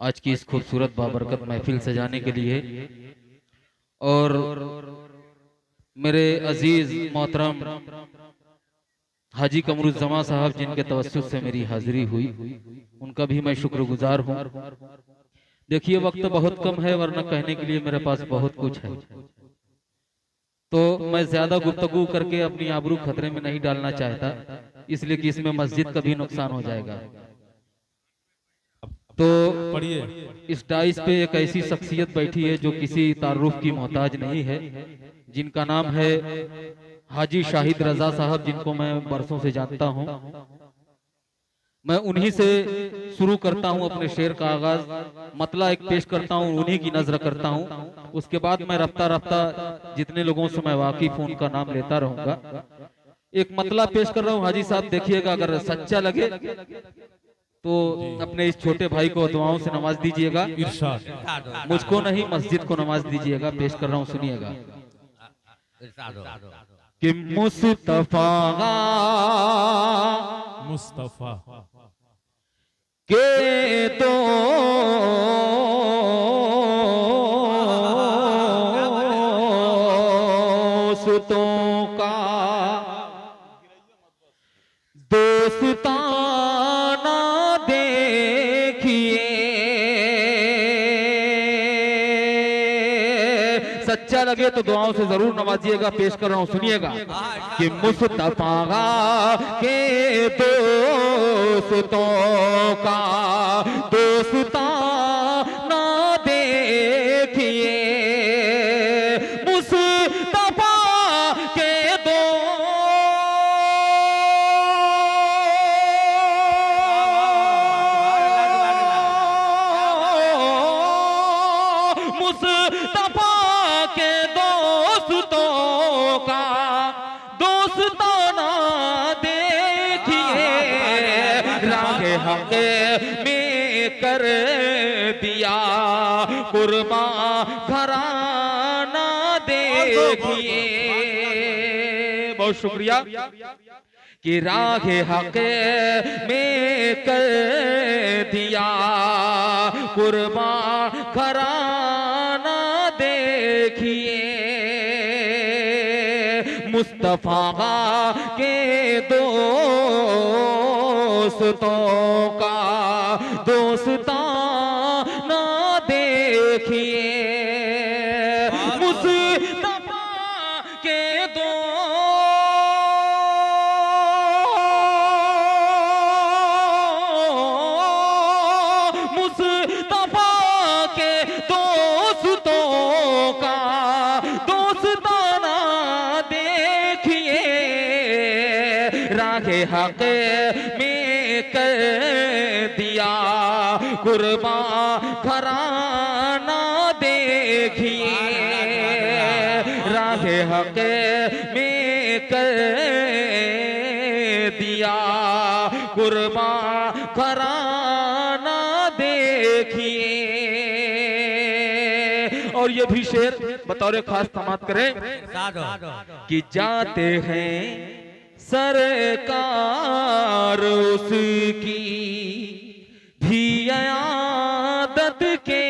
आज की इस खूबसूरत बाबरकत महफिल सजाने के लिए और मेरे अजीज मोहतरम हाजी कमरुज़्ज़मा साहब जिनके तवस्सुस से मेरी हाजिरी हुई, उनका भी मैं शुक्रगुजार हूँ। देखिए वक्त बहुत कम है, वरना कहने के लिए मेरे पास बहुत कुछ है, तो मैं ज्यादा गुफ्तगू करके अपनी आबरू खतरे में नहीं डालना चाहता, इसलिए कि इसमें मस्जिद का भी नुकसान हो जाएगा। तो इस डाइस पे एक ऐसी शख्सियत बैठी है जो किसी तारुफ की मोहताज नहीं है, जिनका नाम है हाजी शाहिद रजा साहब, जिनको मैं बरसों से जानता हूं। मैं उन्हीं से शुरू करता हूं अपने शेर का आगाज, मतला एक पेश करता हूं, उन्हीं की नजर करता हूं। उसके बाद मैं रफ्ता रफ्ता जितने लोगों से मैं वाकिफ हूं उनका नाम लेता रहूंगा। एक मतला पेश कर रहा हूं हाजी साहब, देखिएगा, अगर सच्चा लगे तो अपने इस छोटे भाई को दुआओं से नवाज दीजिएगा। मुझको नहीं, मस्जिद को नवाज दीजिएगा। पेश कर रहा हूं, सुनिएगा कि मुस्तफा मुस्तफा के तो सुतों का दोस्ताना देखिए, सच्चा लगे तो दुआओं से जरूर नवाजिएगा। पेश कर रहा हूं, सुनिएगा कि मुस्तफा के दोस्तों का दोस्ताना देखिए, मुस्तफा के मुस्तफा के दोस्तों का दोस्ताना देखिए, राहे हक में कर दिया कुर्बान घराना देखिए। बहुत शुक्रिया। कि राहे हक में कर दिया कुर्बान घराना देखिए, मुस्तफा के दोस्तों का दोस्ताना देखिए, मुस्तफा के मुस्तफा के दोस्तों का दोस्ताना देखिए, राहे हक में कर दिया कुर्बान घराना देखिए, राहे हक में कर दिया कुर्बान घराना देखिए। और ये भी शेर बतौर खास समाप्त करें कि जाते हैं सरकार उसकी भी आदत के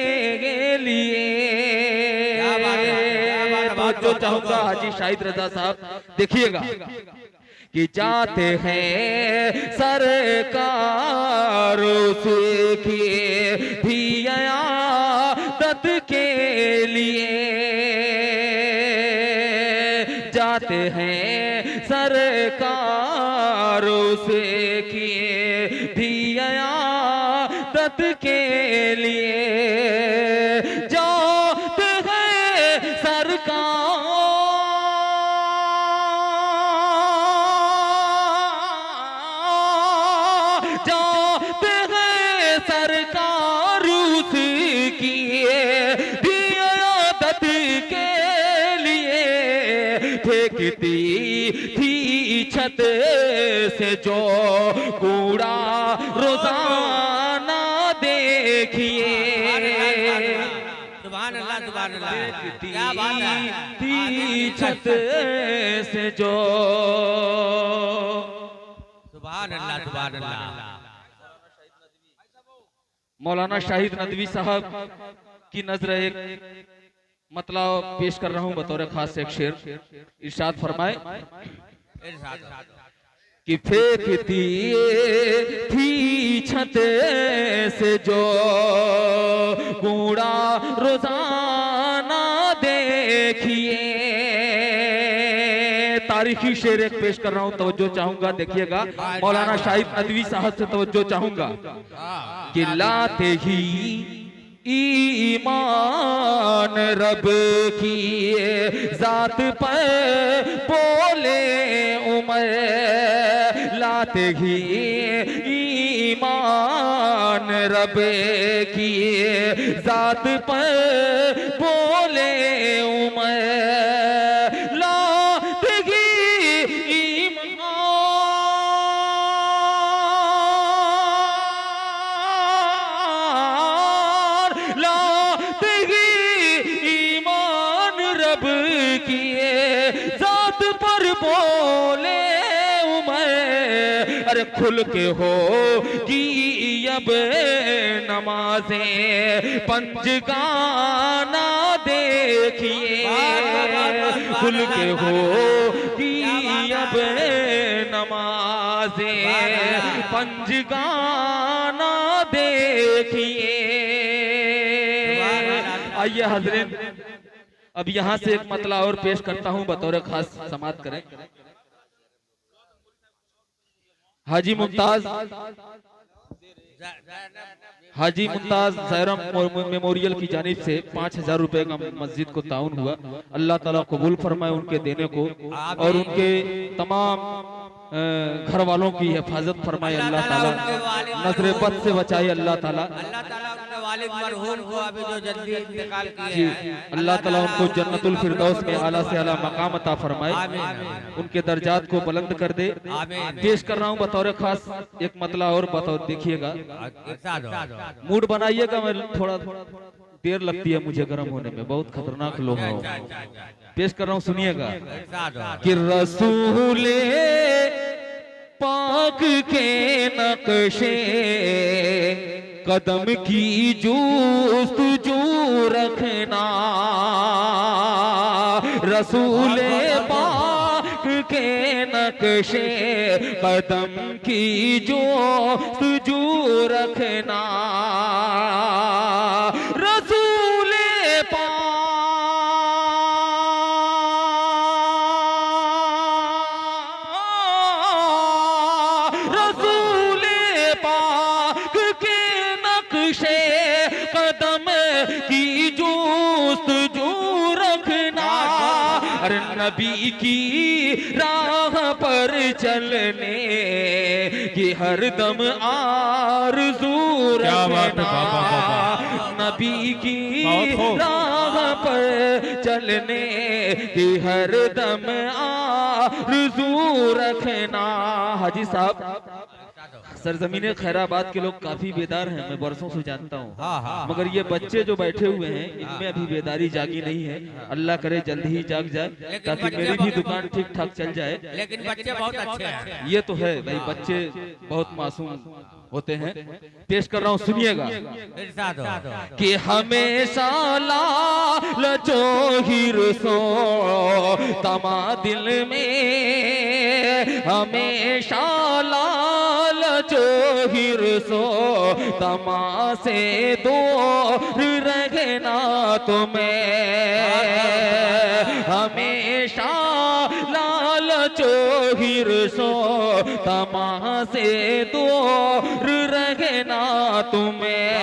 लिए, जो चाहूंगा हाजी शाहिद रजा साहब, देखिएगा कि जाते हैं सरकार उसकी भी आदत के लिए, जाते हैं सरकार उसकी भी आदत के लिए, जाते हैं सरकार जाते हैं सरकार उसकी भी आदत के लिए, फेंकती थी छत से जो कूड़ा रोजाना देखिए, देखती छत से जो मौलाना शाहिद नदवी साहब की नजर एक मतलब पेश कर रहा हूं बतौर खास एक शेर। इरशाद फरमाए कि फेंकती थी छत से जो कूड़ा रोजाना देखिए। तारीखी शेर एक पेश कर रहा हूं, तवज्जो चाहूंगा, देखिएगा। मौलाना शाहिद नदवी साहब से तवज्जो चाहूंगा कि लाते ही ईमान रब की जात पर बोले उमर, लाते ही ईमान रब की जात पर बोले उमर, लाते ही ईमान रब किए जात पर बोले उमर। अरे खुल के हो कि अब नमाजें पंजगाना देखिए, खुल के हो कि अब नमाजें पंजगाना देखिए। आइए हजरत, अब यहाँ से एक मतला और पेश करता हूँ बतौर खास, समाप्त करें। हाजी मुमताज जैरम मेमोरियल की जानिब से 5000 रुपए का मस्जिद को ताउन हुआ। अल्लाह ताला कबूल फरमाए उनके देने को और उनके तमाम घर वालों की हिफाजत फरमाए अल्लाह ताला, नजर बद से बचाए अल्लाह ताला। अल्लाह ताला उनको जन्नतुल फिरदौस में आला से आला मकाम अता फरमाए, उनके दर्जात को बुलंद कर दे। पेश कर रहा हूँ बतौर खास एक मतला और बतौर, देखिएगा, मूड बनाइएगा। मैं थोड़ा देर लगती है मुझे गर्म होने में, बहुत खतरनाक लोहा हो। पेश कर रहा हूँ, सुनिएगा कि रसूले पाक के नक्शे कदम की जुस्तजू रखना, रसूले पाक के नक्शे कदम की जुस्तजू रखना, रसूले पाक के नक्शे कदम की जुस्तजू रखना। अरे नबी की राह पर चलने की हरदम आरज़ू रखना, नबी की राह पर चलने की हरदम आरज़ू रखना। हाजी साहब, सरजमीन खैराबाद के लोग काफी बेदार हैं, मैं बरसों से जानता हूँ, मगर ये बच्चे जो बैठे हुए हैं इनमें अभी बेदारी जागी नहीं है। अल्लाह करे जल्दी ही जाग जाए ताकि मेरी भी दुकान ठीक ठाक चल जाए। लेकिन बच्चे बहुत अच्छे हैं। ये तो है भाई, बच्चे बहुत मासूम होते हैं। पेश कर रहा हूँ, सुनिएगा कि हमेशा लालचो हिर्सो तमा दिल में, हमेशा लालचो हिर्सो तमा से दूर रहना तुम्हें, हमेशा लालचो हिर्सो तमा से दूर रहना तुम्हें,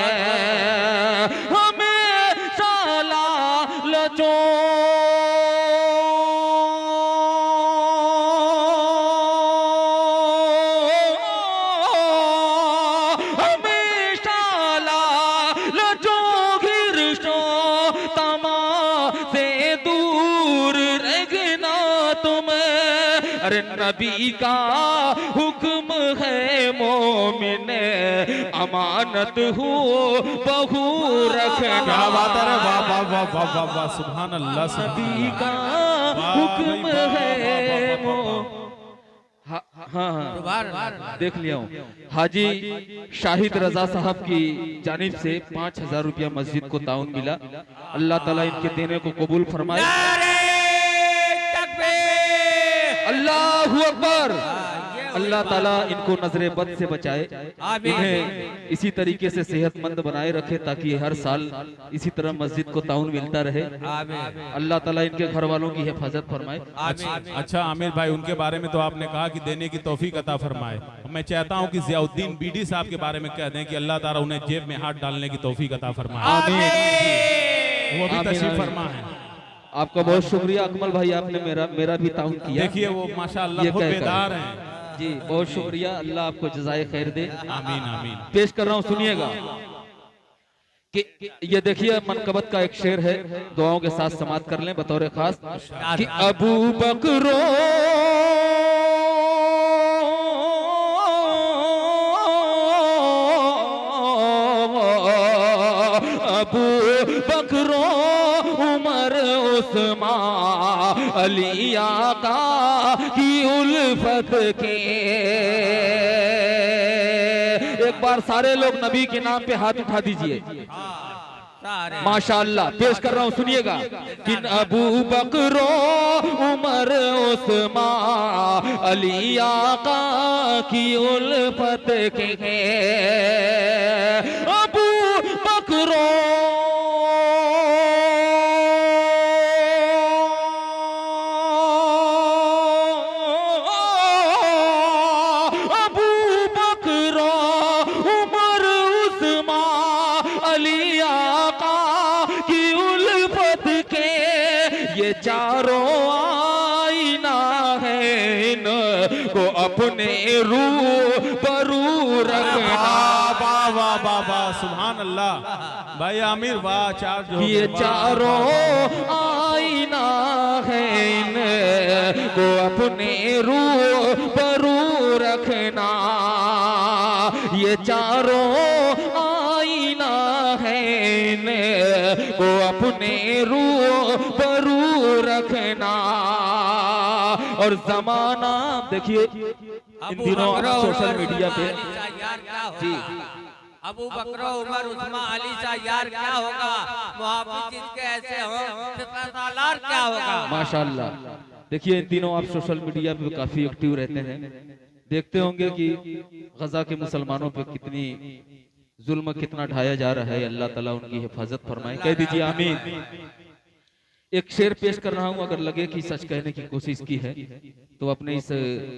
हमेशा लालचो नबी का हुक्म है मोमिन अमानत हो बहु रखना। बात है, वाह वाह वाह वाह वाह वाह, सुभान अल्लाह। नबी का हुक्म है हाँ हाँ देख लिया हूँ। हाजी शाहिद रजा साहब की जानिब से 5,000 रुपया मस्जिद को ताउन मिला। अल्लाह ताला इनके देने को कबूल फरमाए। अल्लाहु अकबर। अल्लाह ताला इनको नजरे बद से बचाए, इन्हें इसी तरीके से सेहतमंद बनाए रखे ताकि हर साल इसी तरह मस्जिद को ताउन मिलता रहे। अल्लाह ताला इनके घर वालों की हिफाजत फरमाए। अच्छा आमिर भाई, उनके बारे में तो आपने कहा कि देने की तौफीक अता फरमाए। मैं चाहता हूं कि जियाउद्दीन बीडी साहब के बारे में कह दें कि अल्लाह ताला उन्हें जेब में हाथ डालने की तौफीक अता फरमाए। आमीन। वो भी आमीन, तशरीफ आमीन। फरमा है। आपका बहुत शुक्रिया अकमल भाई, आपने मेरा भी ताउन किया। देखिए वो माशाअल्लाह ये बहुत क्या बेदार हैं। जी बहुत शुक्रिया, अल्लाह आपको जज़ाए खैर दे। आमीन आमीन। पेश कर रहा हूँ, सुनिएगा कि ये देखिए मनकबत का एक शेर है, दुआओं के साथ समाप्त कर लें बतौर खास कि अबू बकरो अबू बकरो उमर उस्मान अली आका की उल्फत के। एक बार सारे लोग नबी के नाम पे हाथ उठा दीजिए। माशाअल्लाह, पेश कर रहा हूँ, सुनिएगा कि अबू बकरो उमर उस्मान अली आका की उल्फत के। अबू बकरो चारों आईना है इनको अपने रूबरू रखना। वाह वाह वाह वाह, सुभान अल्लाह भाई आमिर, वाह। ये चारों आईना है इनको अपने रूबरू रखना। ये चारों आईना है इनको अपने रूबरू रखना। और जमाना देखिए इन दिनों सोशल मीडिया पे जी अबू बकर उमर उस्मान अली सा यार क्या होगा, मुहाब्बत जिनके ऐसे हो फितरतालार क्या होगा। माशाअल्लाह। देखिए इन दिनों आप सोशल मीडिया पे काफी एक्टिव रहते हैं, देखते होंगे कि गजा के मुसलमानों पे कितनी जुल्म कितना ढाया जा रहा है। अल्लाह ताला उनकी हिफाजत फरमाए, कह दीजिए आमीन। एक शेर पेश कर रहा हूं, अगर लगे कि सच कहने की कोशिश की है तो अपने इस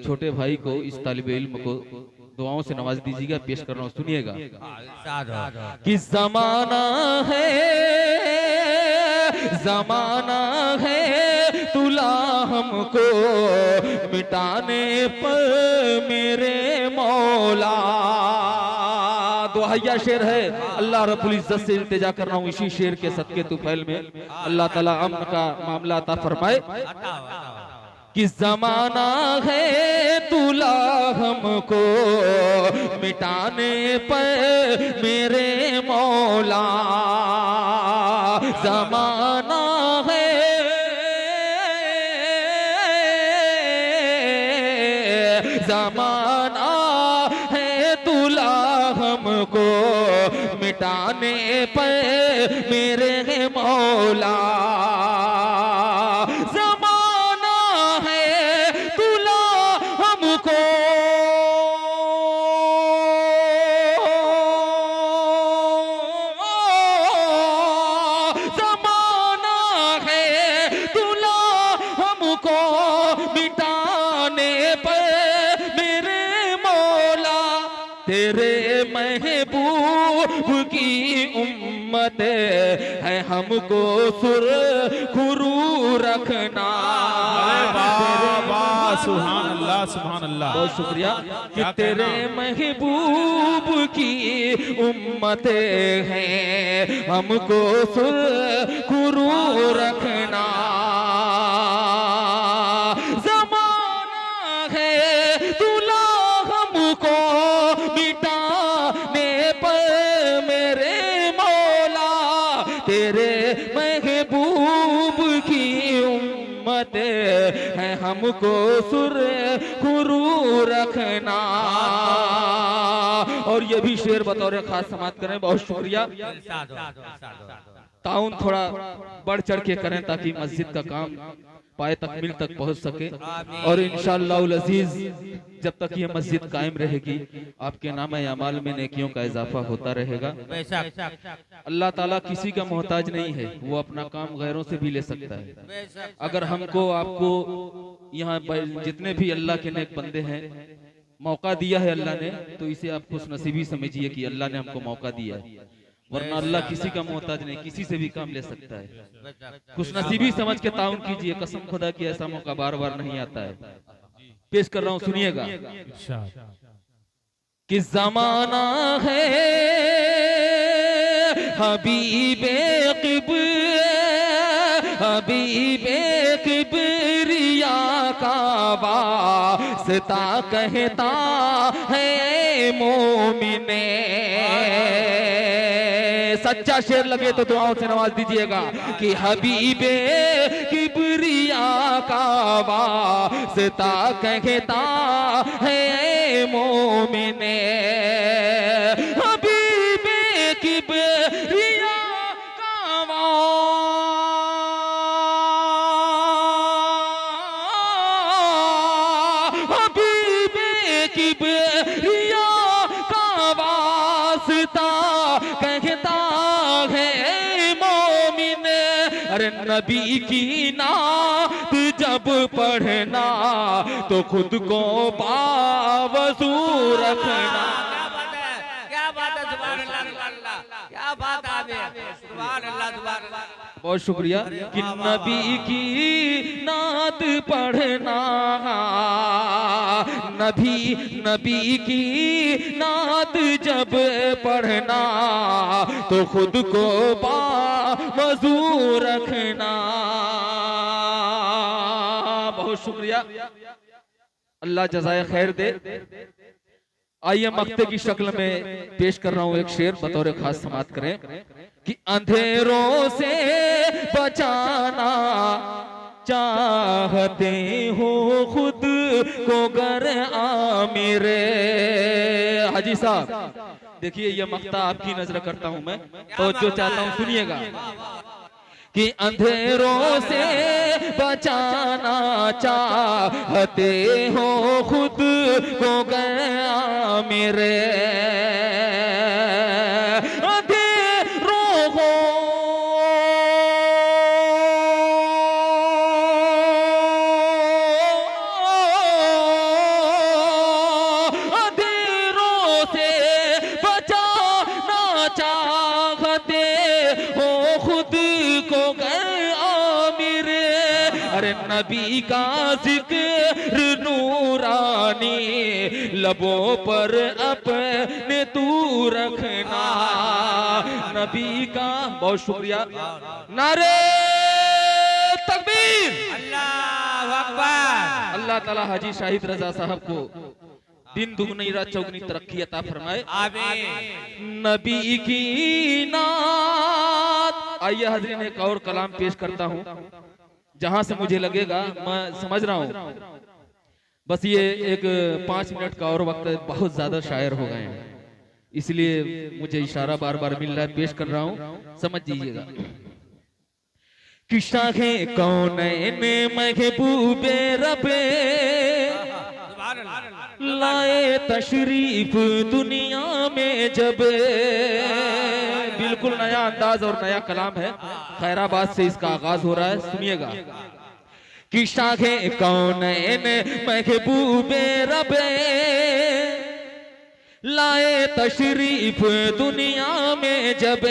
छोटे भाई को, इस तालिबे इल्म को दुआओं से नवाज दीजिएगा। पेश कर रहा हूं, सुनिएगा कि जमाना है तुला हमको मिटाने पर मेरे मौला। दुआया शेर है, अल्लाह रब्बुल इज्जत से इल्तिजा कर रहा हूँ इसी शेर के सदके तुफैल में अल्लाह ताला अमन का मामला अता फरमाए कि जमाना है तुला हमको मिटाने पर मेरे मौला। जमाना है जमाना है तुला हमको मिटाने पर मेरे मौला। जमाना है तुला हमको जमाना है तुला हमको मिटाने पर मेरे मौला। तेरे महबूब की उम्मत है हमको सुरखरू रखना। सुभान अल्लाह सुभान अल्लाह, बहुत शुक्रिया कि तेरे महबूब की उम्मत है हमको सुरखरू रखना। जमाना है तुला हमको मिटाने पर मेरे मौला। तेरे महबूब की उम्मत है हमको सुर खुरू रखना। और ये भी शेर बतौर खास समाप्त करें। बहुत शुक्रिया। इरशाद हो, इरशाद हो। ताउन थोड़ा बढ़ चढ़ के करें ताकि मस्जिद का काम पाए तकमील तक पहुंच सके। और इंशाअल्लाह अज़ीज जब तक ये मस्जिद कायम रहेगी आपके नाम अमाल में नेकियों का इजाफा होता रहेगा। बेशक अल्लाह ताला किसी का मोहताज नहीं है, वो अपना काम गैरों से भी ले सकता है। बेशक अगर हमको आपको यहाँ जितने भी अल्लाह के नेक बंदे हैं मौका दिया है अल्लाह ने, तो इसे आप खुशनसीबी समझिए कि अल्लाह ने हमको मौका दिया है। वरना अल्लाह किसी का मोहताज नहीं, किसी से भी काम ले सकता है। खुशनसीबी समझ के ताउन कीजिए। कसम खुदा की ऐसा मौका बार बार नहीं आता है। पेश कर रहा हूँ, सुनिएगा। कि ज़माना है हबीबे किबरिया का वास्ता कहता है मोमिने। सच्चा शेर लगे तो दुआओं से नवाज दीजिएगा कि हबीबे किबरिया का वास्ता कहता है मोमिने। हबीबे किबरिया का हबीबे किबरिया का वास्ता कहता है मोमिन। अरे नबी की नात जब पढ़ना तो खुद को बावजू रखना। क्या बात है, सुभान अल्लाह, सुभान अल्लाह, क्या बात है, सुभान अल्लाह, सुभान अल्लाह। बहुत शुक्रिया। कि नबी की नात पढ़ना, नबी की नात जब पढ़ना तो खुद को बावजू रखना। बहुत शुक्रिया, अल्लाह जज़ाए खैर दे। आइए मक्ते की शक्ल में पेश कर रहा हूं एक शेर, बतौर खास समाप्त करें। कि अंधेरों से बचाना चाहते हो खुद को गर आमिरे। हाजी साहब देखिए, ये मक्ता आपकी नजर करता हूं मैं, तो जो चाहता हूं सुनिएगा। कि अंधेरों से बचाना चाहते हो खुद को गया मेरे। अंधेरों को अंधेरों से बचाना चाहते हो खुद को अरे नबी का जिक्र नूरानी लबों पर अपने तू रखना। नबी का बहुत शुक्रिया। नारे तकबीर, अल्लाह अकबर। अल्लाह ताला हाजी शाहिद रजा साहब को दिन दुगनी रात चौगनी तरक्की अता फरमाए। आमीन। नबी की नात। आइए हजरीन एक और कलाम पेश करता हूँ, जहां से मुझे लगेगा, मैं समझ रहा हूं बस ये एक 5 मिनट का और वक्त, बहुत ज्यादा शायर हो गए हैं, इसलिए मुझे इशारा बार बार मिल रहा है, पेश कर रहा हूं, समझ लीजिएगा। कि शाखे कौनैन महबूबे रबे लाए तशरीफ दुनिया में जब। बिल्कुल नया अंदाज और नया कलाम है, खैराबाद से इसका आगाज हो रहा है, सुनिएगा। कि शाखे कौनैन महबूबे रबे लाए तशरीफ दुनिया में जब।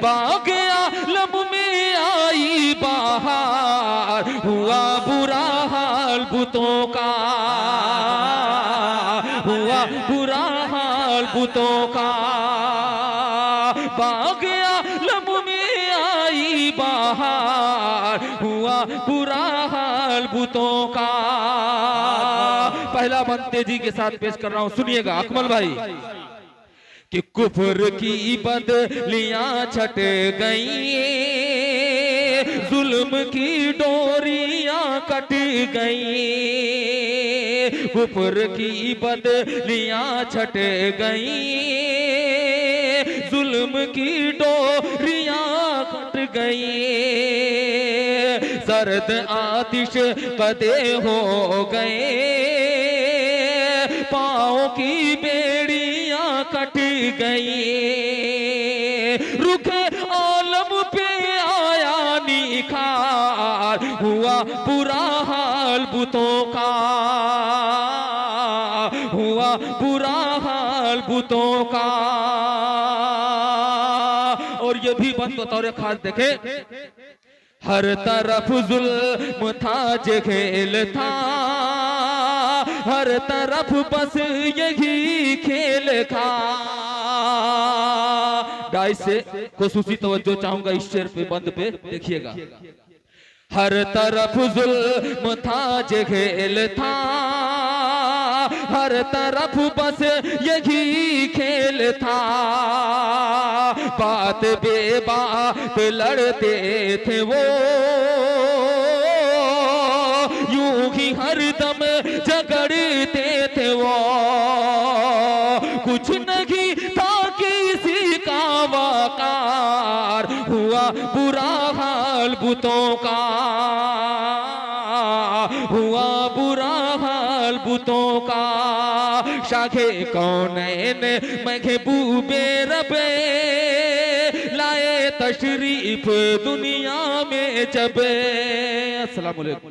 बाग़ आलम में आई बहार हुआ बुरा हाल बुतों का, हुआ बुरा हाल बुतों का। बाग़ आलम में आई बहार हुआ बुरा हाल बुतों का। पहला बंद तेजी के साथ पेश कर रहा हूं, सुनिएगा अकमल भाई। कि कुफ्र की बदलियां छट गई जुल्म की डोरियां कट गई, कुफर की बदलियां छट गई, जुल्म की डोरियां कट गई, सर्द आतिश कदे हो गए, पाँव की बेड़ियां कट गई, रुखे आलम पे आया निखार, हुआ बुरा हाल बुतों का, हुआ बुरा हाल बुतों का। और ये भी बात बतौर खास देखे, हर तरफ जुल्म था जघेल था, हर तरफ बस यही खेल था। गाइस से खुसूसी तवज्जो चाहूंगा इस शेर पे, बंद पे देखिएगा। हर तरफ जुल्म था जघेल था, हर तरफ बस यही खेल था, बात बेबात लड़ते थे वो, यूं ही हरदम झगड़ते थे वो, कुछ नहीं था किसी का वकार, हुआ बुरा हाल बुतों का, हुआ बुरा हाल बुतों का। शाखे कौनैन महबूबे रबे, लाए तशरीफ दुनिया में जब। अस्सलाम वालेकुम।